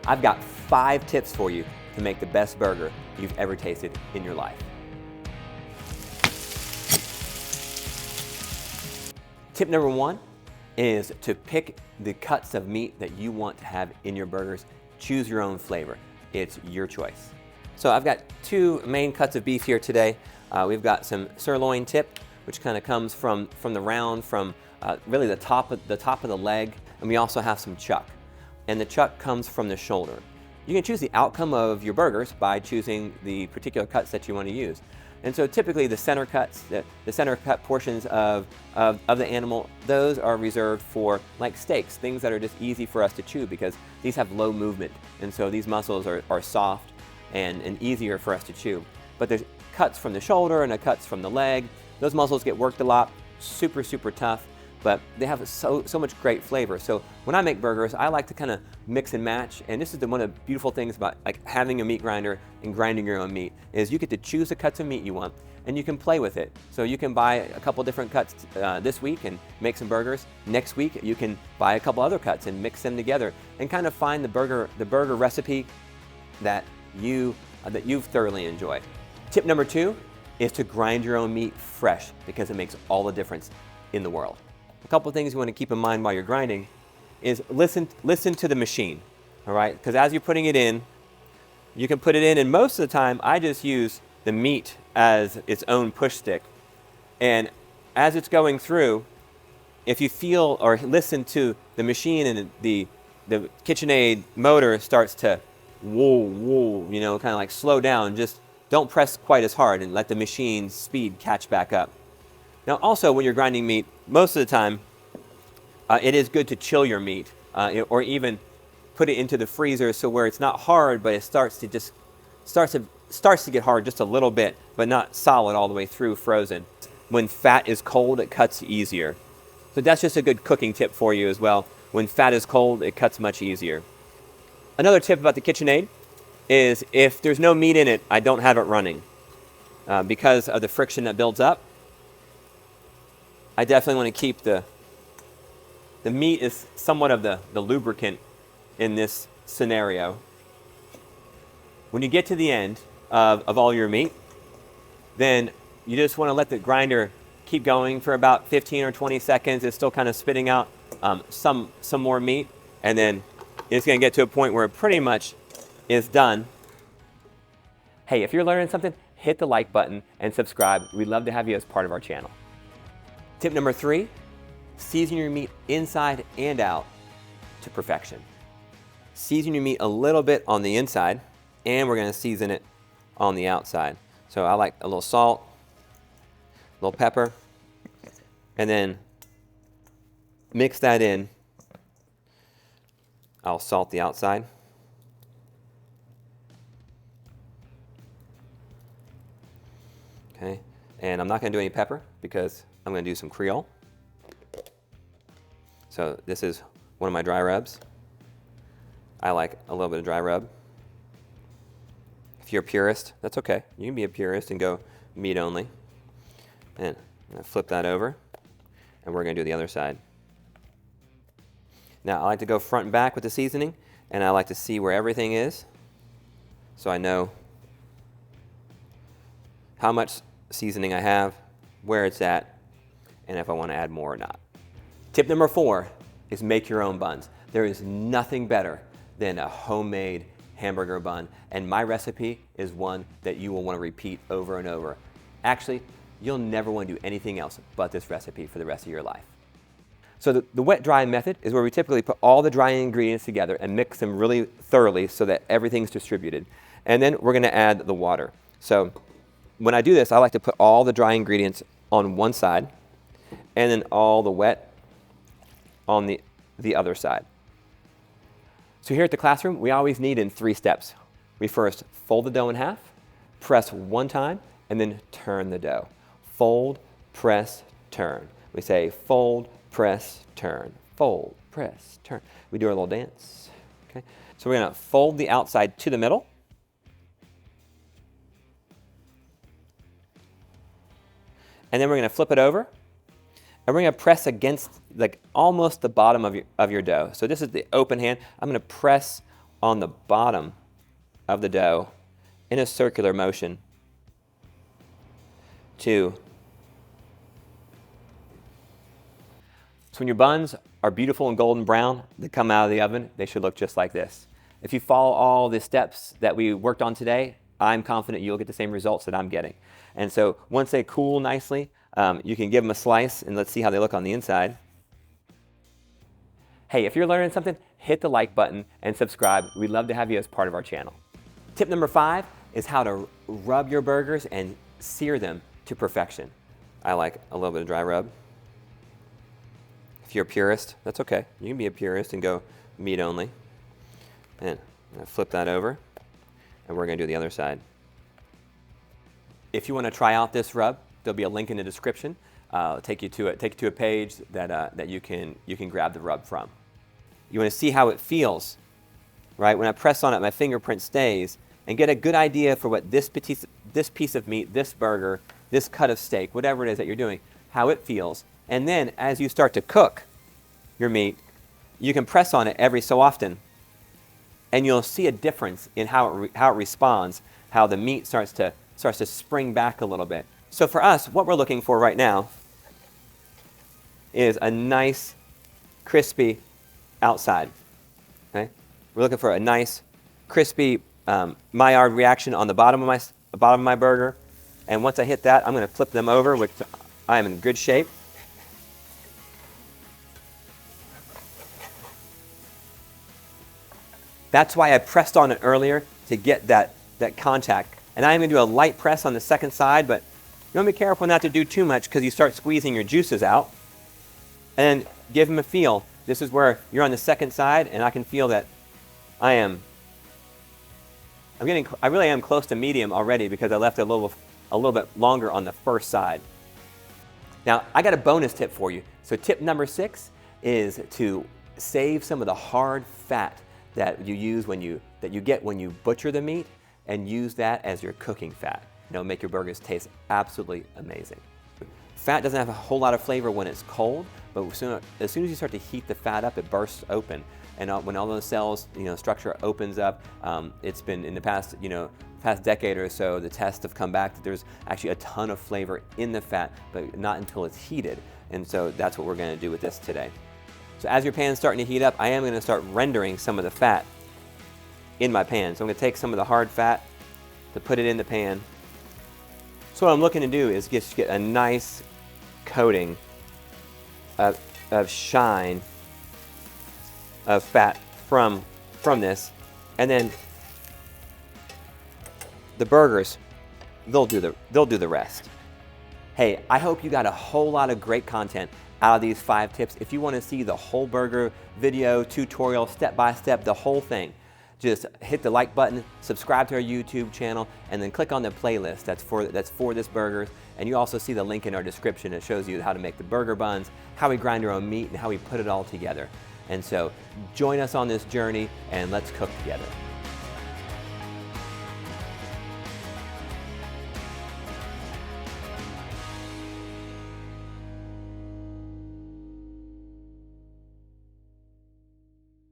I've got 5 tips for you to make the best burger you've ever tasted in your life. Tip number 1 is to pick the cuts of meat that you want to have in your burgers. Choose your own flavor. It's your choice. So I've got 2 main cuts of beef here today. We've got some sirloin tip, which kind of comes from the round, from really the top of the leg, and we also have some chuck. And the chuck comes from the shoulder. You can choose the outcome of your burgers by choosing the particular cuts that you want to use. And so typically the center cuts, the center cut portions of the animal, those are reserved for like steaks, things that are just easy for us to chew because these have low movement. And so these muscles are soft and easier for us to chew. But there's cuts from the shoulder and the cuts from the leg. Those muscles get worked a lot, super, super tough, but they have so much great flavor. So when I make burgers, I like to kind of mix and match. And this is one of the beautiful things about like having a meat grinder and grinding your own meat, is you get to choose the cuts of meat you want and you can play with it. So you can buy a couple different cuts this week and make some burgers. Next week, you can buy a couple other cuts and mix them together and kind of find the burger recipe that you thoroughly enjoy. Tip number 2 is to grind your own meat fresh, because it makes all the difference in the world. A couple of things you want to keep in mind while you're grinding is listen to the machine, all right? Because as you're putting it in, you can put it in, and most of the time I just use the meat as its own push stick. And as it's going through, if you feel or listen to the machine and the KitchenAid motor starts to whoa, you know, kind of like slow down, just don't press quite as hard and let the machine's speed catch back up. Now also, when you're grinding meat, most of the time, it is good to chill your meat, or even put it into the freezer so where it's not hard, but it starts to get hard just a little bit, but not solid all the way through frozen. When fat is cold, it cuts easier. So that's just a good cooking tip for you as well. When fat is cold, it cuts much easier. Another tip about the KitchenAid is if there's no meat in it, I don't have it running. Because of the friction that builds up, I definitely want to keep the meat is somewhat of the lubricant in this scenario. When you get to the end of all your meat, then you just want to let the grinder keep going for about 15 or 20 seconds. It's still kind of spitting out some more meat, and then it's going to get to a point where it pretty much is done. Hey, if you're learning something, hit the like button and subscribe. We'd love to have you as part of our channel. Tip number 3, season your meat inside and out to perfection. Season your meat a little bit on the inside, and we're going to season it on the outside. So I like a little salt, a little pepper, and then mix that in. I'll salt the outside. Okay, and I'm not going to do any pepper because I'm going to do some Creole. So this is one of my dry rubs. I like a little bit of dry rub. If you're a purist, that's okay. You can be a purist and go meat only. And I'm going to flip that over, and we're going to do the other side. Now I like to go front and back with the seasoning, and I like to see where everything is so I know how much seasoning I have, where it's at, and if I want to add more or not. Tip number 4 is make your own buns. There is nothing better than a homemade hamburger bun, and my recipe is one that you will want to repeat over and over. Actually, you'll never want to do anything else but this recipe for the rest of your life. So the wet dry method is where we typically put all the dry ingredients together and mix them really thoroughly so that everything's distributed. And then we're going to add the water. So when I do this, I like to put all the dry ingredients on one side and then all the wet on the other side. So here at the classroom, we always need in 3 steps. We first fold the dough in half, press one time, and then turn the dough. Fold, press, turn. We say fold, press, turn. Fold, press, turn. We do our little dance. Okay. So we're going to fold the outside to the middle. And then we're going to flip it over. And we're going to press against like almost the bottom of your dough. So this is the open hand. I'm going to press on the bottom of the dough in a circular motion to. So when your buns are beautiful and golden brown, they come out of the oven, they should look just like this. If you follow all the steps that we worked on today, I'm confident you'll get the same results that I'm getting. And so once they cool nicely, you can give them a slice and let's see how they look on the inside. Hey, if you're learning something, hit the like button and subscribe. We'd love to have you as part of our channel. Tip number 5 is how to rub your burgers and sear them to perfection. I like a little bit of dry rub. If you're a purist, that's okay. You can be a purist and go meat only. And I'm gonna flip that over, and we're gonna do the other side. If you want to try out this rub, there'll be a link in the description. Take you to a page that you can grab the rub from. You want to see how it feels, right? When I press on it, my fingerprint stays, and get a good idea for what this piece of meat, this burger, this cut of steak, whatever it is that you're doing, how it feels. And then as you start to cook your meat, you can press on it every so often, and you'll see a difference in how it responds, how the meat starts to spring back a little bit. So for us, what we're looking for right now is a nice, crispy outside. Okay? We're looking for a nice, crispy Maillard reaction on the bottom of my burger. And once I hit that, I'm going to flip them over, which I am in good shape. That's why I pressed on it earlier, to get that contact. And I'm going to do a light press on the second side, but you want to be careful not to do too much because you start squeezing your juices out. And give them a feel. This is where you're on the second side, and I can feel that I really am close to medium already because I left a little bit longer on the first side. Now, I got a bonus tip for you. So tip number 6 is to save some of the hard fat that you get when you butcher the meat, and use that as your cooking fat. It'll make your burgers taste absolutely amazing. Fat doesn't have a whole lot of flavor when it's cold, but as soon as you start to heat the fat up, it bursts open. And when all those cells, structure opens up, it's been in the past decade or so, the tests have come back that there's actually a ton of flavor in the fat, but not until it's heated. And so that's what we're going to do with this today. So as your pan's starting to heat up, I am going to start rendering some of the fat in my pan. So I'm going to take some of the hard fat to put it in the pan. So what I'm looking to do is just get a nice coating of shine of fat from this, and then the burgers, they'll do the rest. Hey, I hope you got a whole lot of great content out of these 5 tips. If you want to see the whole burger video, tutorial, step by step, the whole thing, just hit the like button, subscribe to our YouTube channel, and then click on the playlist that's for this burger. And you also see the link in our description that shows you how to make the burger buns, how we grind our own meat, and how we put it all together. And so join us on this journey, and let's cook together.